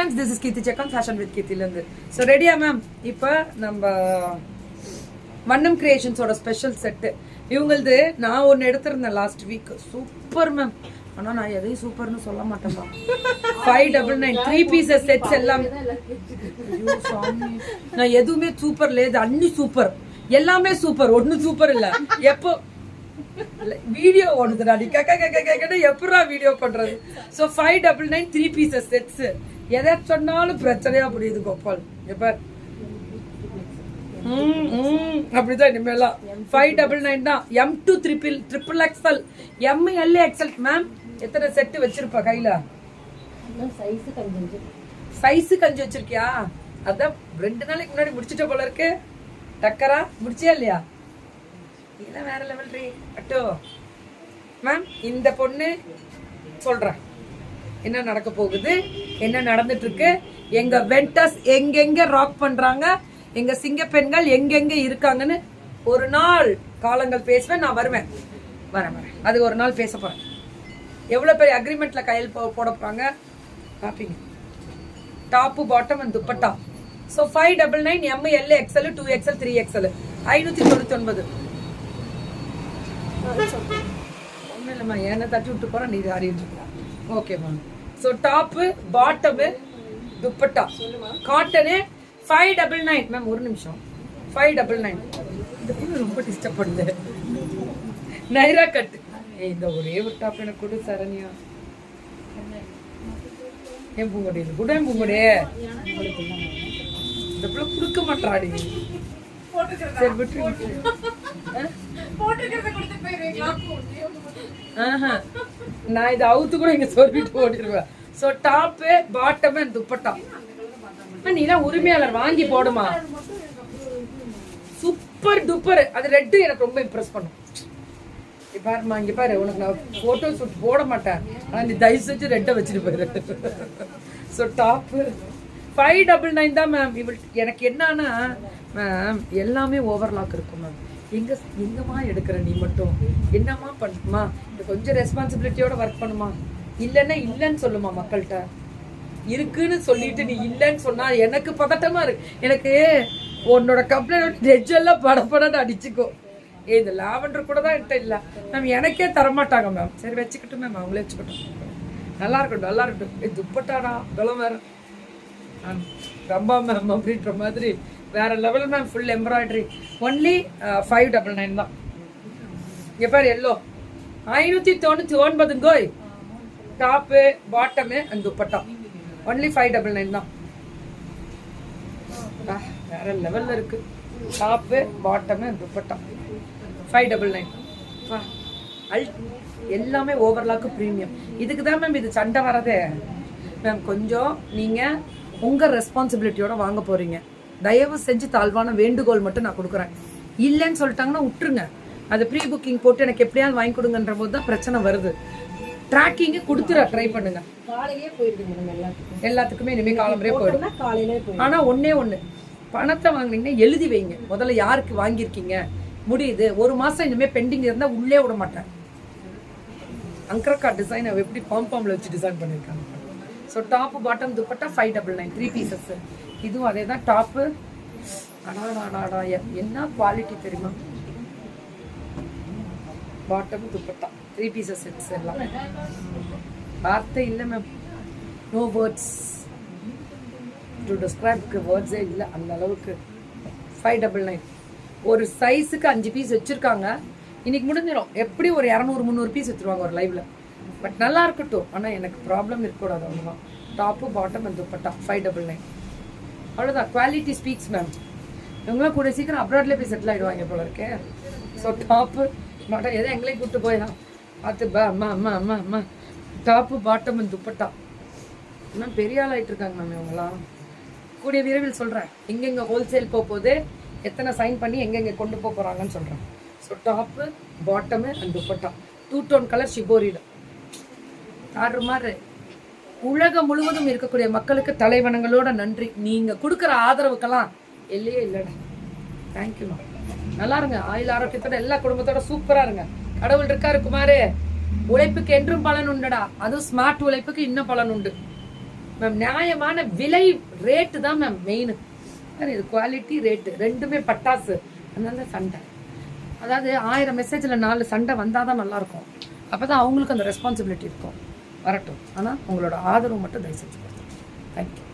Thanks. This is Keerthi செக்கம் fashion with கீர்த்திலேருந்து. So ரெடியா மேம்? இப்போ நம்ம வண்ணம் கிரியேஷன்ஸோட ஸ்பெஷல் செட்டு இவங்களது நான் ஒன்று எடுத்திருந்தேன் லாஸ்ட் வீக். Super ma'am. ஆனால் நான் எதையும் சூப்பர்னு சொல்ல மாட்டேன் மேம். 599 3 பீசஸ் செட்ஸ் எல்லாமே. நான் எதுவுமே சூப்பர் லேது, அன்னி சூப்பர், எல்லாமே சூப்பர், ஒன்றும் சூப்பர் இல்லை. எப்போ வீடியோ ஓடுதுடா நீ கேட்க எப்படா வீடியோ பண்றது? So 599 3 pieces sets. எதை சொன்னாலும் பிரச்சனையா புரியுது கோபால். எப்ப அப்படிதான் இனிமேலாம் 599 தான். M2 triple XL ML XL. Ma'am எத்தனை செட்டு வச்சிருப்பா கையில? சைஸு கஞ்சி வச்சிருக்கியா? அதான் 2 நாளைக்கு முன்னாடி முடிச்சுட்ட போல இருக்கு. டக்கரா முடிச்சியா இல்லையா? இதெல்லாம் வேற லெவல் ரீ அட்டோ. மேம் இந்த பொண்ணு சொல்றேன் என்ன நடக்க போகுது, என்ன நடந்துட்டு இருக்கு, எங்க வெண்டர்ஸ் எங்கெங்க ராக் பண்றாங்க, எங்க சிங்க பெண்கள் எங்கெங்க இருக்காங்கன்னு ஒரு நாள் காலங்கள் பேசுவேன். நான் வருவேன். அது ஒரு நாள் பேச போறேன். எவ்வளவு பெரிய அக்ரிமெண்ட்ல கையில் போட போறாங்க பாப்பீங்க. Top bottom and dupatta. So 599 ML XL 2XL 3XL 599. ஒன்றும் இல்லைம்மா, ஏன்னா தட்டி விட்டு போகிறேன், நீ ஆடிட்டு இருக்கலாம். Okay ma'am. So top bottom dupatta cotton 599 ma'am. ஒரு நிமிஷம். 599. இந்த பொண்ணு ரொம்ப டிஸ்டர்ப் பண்ணுது. நைரா கட்டு. இந்த ஒரே ஒரு டாப் எனக்கு கொடு சரண்யா. ஏன் பூங்கொடி இது கூட பூங்கொடி இந்த பிள்ளை கொடுக்க மாட்டாடி. சரி விட்டு விட்டு. நான் இதை அவுத்து கூட இங்க சொல்லிட்டு ஓடிடுவேன். So top bottom and dupatta. நீதான் உரிமையாளர், வாங்கி போடுமா. Super duper. அது ரெட்டு எனக்கு ரொம்ப இம்ப்ரெஸ் பண்ணும். பாருமா இங்க பாரு, உனக்கு நான் போட்டோ ஷூட் போட மாட்டேன், ஆனா நீ தயவு செஞ்சு ரெட்டை வச்சுட்டு போயிரு. ஸோ டாப்பு 599 தான் மேம். எனக்கு என்னன்னா மேம் எல்லாமே ஓவர்லாக் இருக்கும் மேம். எங்கம்மா எடுக்கிற நீ மட்டும் என்னம்மா பண்ணுமா? இந்த கொஞ்சம் ரெஸ்பான்சிபிலிட்டியோட ஒர்க் பண்ணுமா. இல்லைன்னா இல்லைன்னு சொல்லுமா மக்கள்கிட்ட. இருக்குன்னு சொல்லிட்டு நீ இல்லைன்னு சொன்னா எனக்கு பதட்டமா இருக்கு. எனக்கு உன்னோட கம்ப்ளைண்ட் நெஜெல்லாம் படப்படன்னு அடிச்சுக்கோ. இந்த லாவெண்டர் கூட தான் என்கிட்ட இல்லை மேம். எனக்கே தரமாட்டாங்க மேம். சரி வச்சுக்கிட்டோம் மேம், அவங்களே வச்சுக்கிட்டோம். நல்லா இருக்கட்டும் நல்லா இருக்கட்டும். துப்பட்டாடா இதெல்லாம் வேற ரம்பா மேம் அப்படின்ற மாதிரி வேற level ma'am. Full embroidery. Only 599 தான். இங்க பாரு yellow 599 koi. Top bottom and dupatta only 599 தான். வேற லெவல்ல இருக்கு. Top bottom and dupatta 599. எல்லாமே ஓவர்லாக்கு ப்ரீமியம். இதுக்கு தான் மேம் இது சண்டை வரதே மேம். கொஞ்சம் நீங்க உங்க ரெஸ்பான்சிபிலிட்டியோட வாங்க போறீங்க. தயவு செஞ்சு தாழ்வான வேண்டுகோள் மட்டும் நான் கொடுக்குறேன். இல்லைன்னு சொல்லிட்டாங்கன்னா விட்டுருங்க. அது ப்ரீ புக்கிங் போட்டு எனக்கு எப்படியாவது வாங்கி கொடுங்கன்ற போது தான் பிரச்சனை வருது. ட்ராக்கிங்கு கொடுத்துட ட்ரை பண்ணுங்க. காலையிலே போயிடுங்க எல்லாத்துக்குமே இனிமேல் காலம்பரே போயிடும். காலையிலே போயிடும். ஆனா ஒன்னே ஒண்ணு, பணத்தை வாங்கினீங்கன்னா எழுதி வைங்க. முதல்ல யாருக்கு வாங்கியிருக்கீங்க முடியுது. ஒரு மாசம் இனிமே பெண்டிங் இருந்தா உள்ளே விட மாட்டேன். அங்கரக்கா டிசைன் எப்படி பாம்பாம்ல வச்சு டிசைன் பண்ணியிருக்காங்க. So top bottom dupatta 599 3 pieces. இதுவும் அதே தான். டாப்பு அடாடாடா என்ன குவாலிட்டி தெரியுமா. பாட்டம் துப்பட்டா 3 பீசஸ் செட்ஸ் எல்லாம். வார்த்தை இல்லை மேம். நோ வேர்ட்ஸ் டு டிஸ்கிரைப்க்கு. வேர்ட்ஸே இல்லை அந்த அளவுக்கு. 599. ஒரு சைஸுக்கு 5 பீஸ் வச்சிருக்காங்க. இன்னைக்கு முடிஞ்சிடும். எப்படி ஒரு 200-300 பீஸ் வச்சுருவாங்க ஒரு லைவ்ல. பட் நல்லா இருக்கட்டும். ஆனால் எனக்கு ப்ராப்ளம் இருக்கக்கூடாது அவ்வளோதான். Top bottom and dupatta 599. அவ்வளோதான். Quality speaks ma'am. இவங்களாம் கூட சீக்கிரம் அப்ராட்லேயே போய் செட்டில் ஆகிடுவாங்க போல இருக்கே. ஸோ டாப்பு பாட்டம் எதோ எங்களையும் கூப்பிட்டு போயிடலாம் பார்த்து அம்மா டாப்பு பாட்டம் அண்ட் துப்பட்டா. இன்னும் பெரிய ஆள் ஆகிட்டு இருக்காங்க மேம் இவங்களாம். கூடிய விரைவில் சொல்கிறேன் எங்கெங்கே ஹோல்சேல் போகுது, எத்தனை சைன் பண்ணி எங்கெங்கே கொண்டு போக போகிறாங்கன்னு சொல்கிறேன். So top bottom and dupatta 2 tone colour ஷிபோரியில் ஆடுற மாதிரி. உலகம் முழுவதும் இருக்கக்கூடிய மக்களுக்கு தலைவணங்களோட நன்றி. நீங்கள் கொடுக்குற ஆதரவுக்கெல்லாம் இல்லையே இல்லைடா. தேங்க்யூண்ணா. நல்லா இருங்க. ஆயுள் ஆரோக்கியத்தோட எல்லா குடும்பத்தோட சூப்பராக இருங்க. கடவுள் இருக்காரு குமாரே. உழைப்புக்கு என்றும் பலன் உண்டுடா. அதுவும் ஸ்மார்ட் உழைப்புக்கு இன்னும் பலன் உண்டு. மேம் நியாயமான விலை ரேட்டு தான் மேம் மெயின். இது குவாலிட்டி ரேட்டு ரெண்டுமே பட்டாசு. அதனால சண்டை, அதாவது 1000 மெசேஜில் 4 சண்டை வந்தால் தான் நல்லாயிருக்கும். அப்போ தான் அவங்களுக்கு அந்த ரெஸ்பான்சிபிலிட்டி இருக்கும். வரட்டும். ஆனால் உங்களோட ஆதரவு மட்டும் தயவு செஞ்சு கொடுத்துருங்க. தேங்க்யூ.